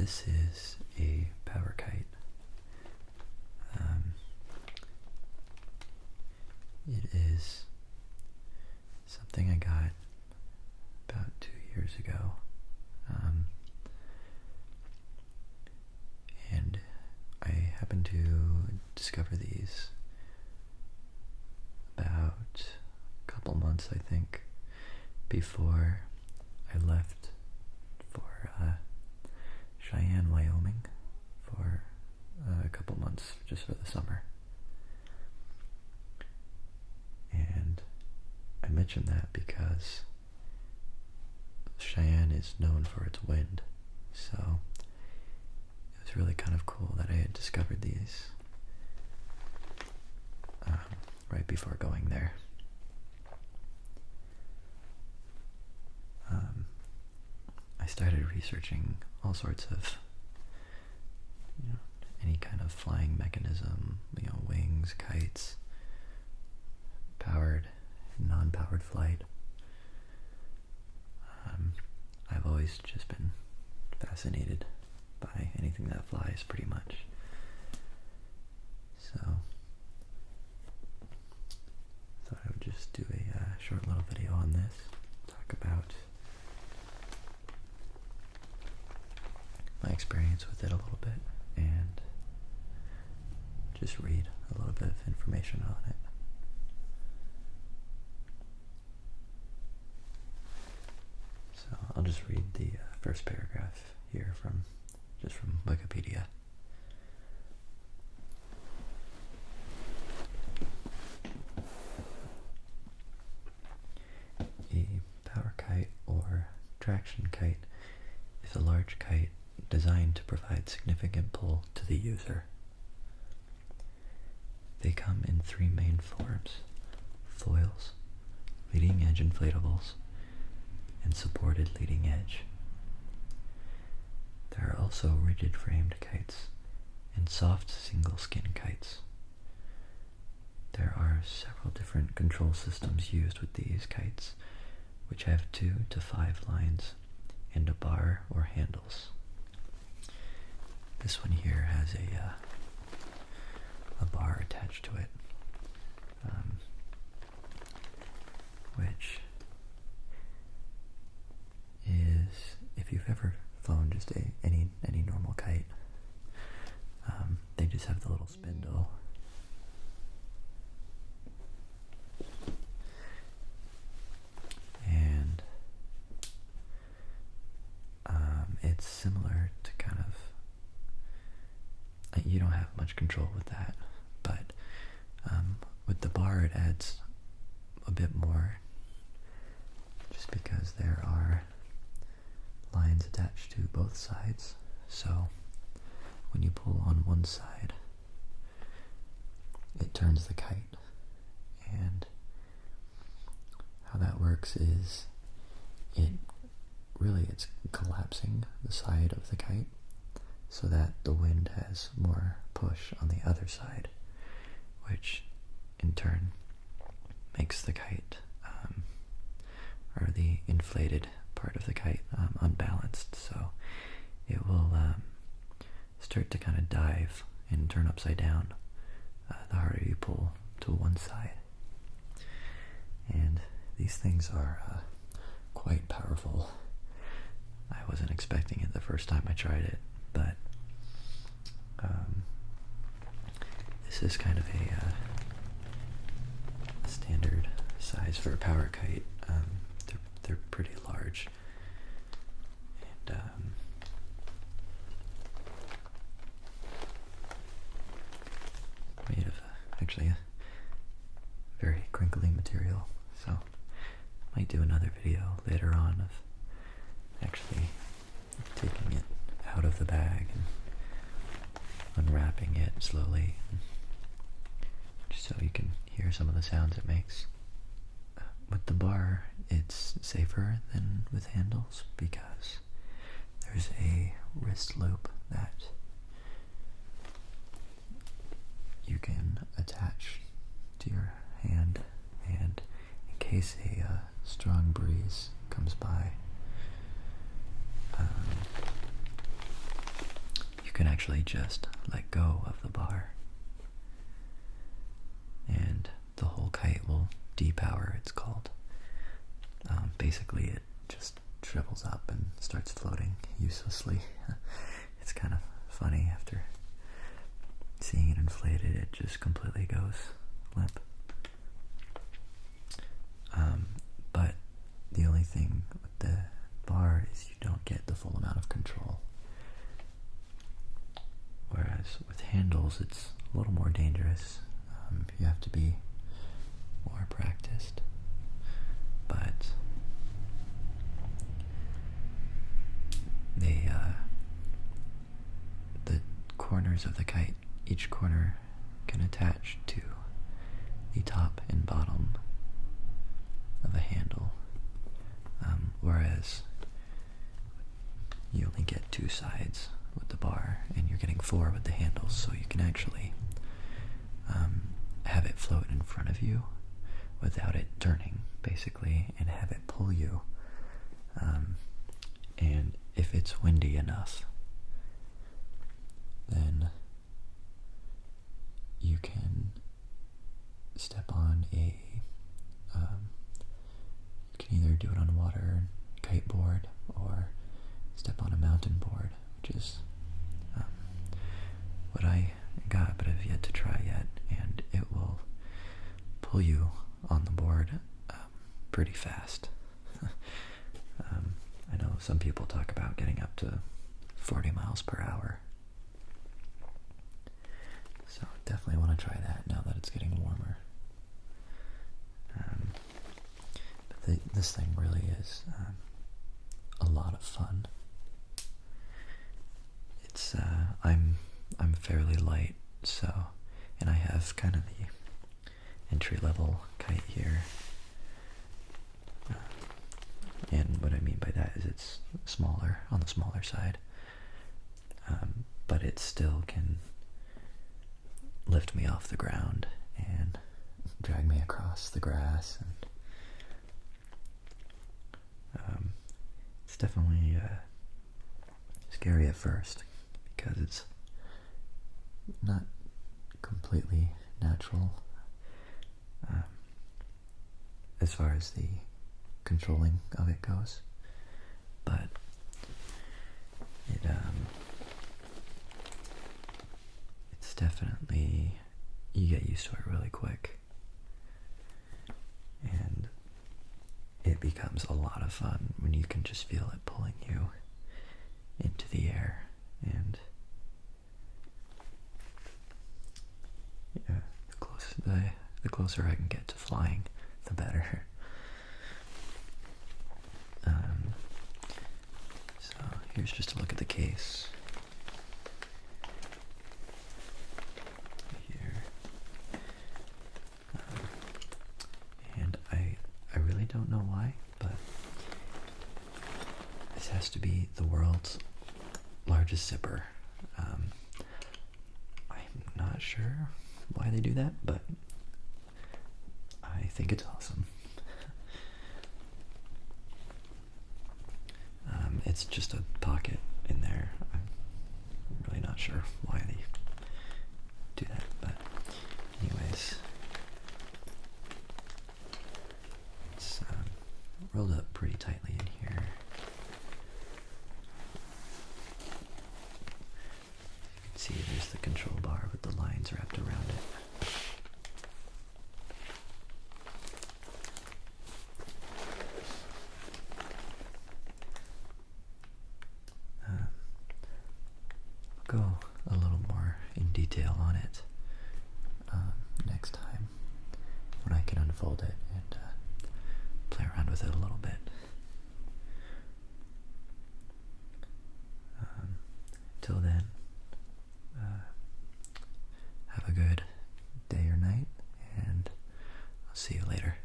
This is a power kite. It is something I got about 2 years ago. And I happened to discover these about a couple months, I think, before I left for Cheyenne, Wyoming for a couple months just for the summer. And I mention that because Cheyenne is known for its wind, so it was really kind of cool that I had discovered these right before going there. I started researching all sorts of, any kind of flying mechanism, wings, kites, powered, non-powered flight. I've always just been fascinated by anything that flies, pretty much. So, I thought I would just do a short little video on this, talk about my experience with it a little bit, and just read a little bit of information on it. So I'll just read the first paragraph here from Wikipedia. A power kite or traction kite is a large kite designed to provide significant pull to the user. They come in three main forms: foils, leading edge inflatables, and supported leading edge. There are also rigid framed kites and soft single skin kites. There are several different control systems used with these kites, which have 2 to 5 lines and a bar or handles. This one here has a bar attached to it, which is, if you've ever flown just any normal kite, they just have the little spindle. And it's similar to kind of, you don't have much control with that, but with the bar it adds a bit more, just because there are lines attached to both sides. So when you pull on one side, it turns the kite, and how that works is it's collapsing the side of the kite so that the wind has more push on the other side, which in turn makes the kite, or the inflated part of the kite, unbalanced. So it will start to kind of dive and turn upside down the harder you pull to one side. And these things are quite powerful. I wasn't expecting it the first time I tried it, but this is kind of a standard size for a power kite. They're pretty large, and made of actually a very crinkly material. So might do another video later on of actually taking it out of the bag and unwrapping it slowly, just so you can hear some of the sounds it makes. With the bar, it's safer than with handles because there's a wrist loop that you can attach to your hand, and in case a strong breeze comes by, can actually just let go of the bar, and the whole kite will depower, it's called. Basically, it just shrivels up and starts floating uselessly. It's kind of funny after seeing it inflated, it just completely goes limp. But the only thing with the bar is you don't get the full amount of control. Whereas with handles, it's a little more dangerous. You have to be more practiced. But the corners of the kite, each corner can attach to the top and bottom of a handle, whereas you only get 2 sides with the bar, and you're getting 4 with the handles, so you can actually have it float in front of you without it turning, basically, and have it pull you. And if it's windy enough, then you can step on you can either do it on a water kite board or step on a mountain board, which is what I got but have yet to try yet, and it will pull you on the board pretty fast. I know some people talk about getting up to 40 miles per hour. So definitely want to try that now that it's getting warmer. But this thing really is a lot of fun. It's I'm fairly light, so, and I have kind of the entry-level kite here. And what I mean by that is it's smaller, on the smaller side, but it still can lift me off the ground and drag me across the grass, and it's definitely scary at first because it's not completely natural as far as the controlling of it goes, but it's definitely, you get used to it really quick, and it becomes a lot of fun when you can just feel it pulling you into the air. And yeah, the closer I can get to flying, the better. So here's just a look at the case. Here. And I really don't know why, but this has to be the world's largest zipper. I'm not sure why they do that, but I think it's awesome. It's just a pocket in there. I'm really not sure why they do that, but anyways, it's rolled up pretty tightly in here. You can see there's the control bar with the lines wrapped around it. Go a little more in detail on it next time when I can unfold it and play around with it a little bit. Till then, have a good day or night, and I'll see you later.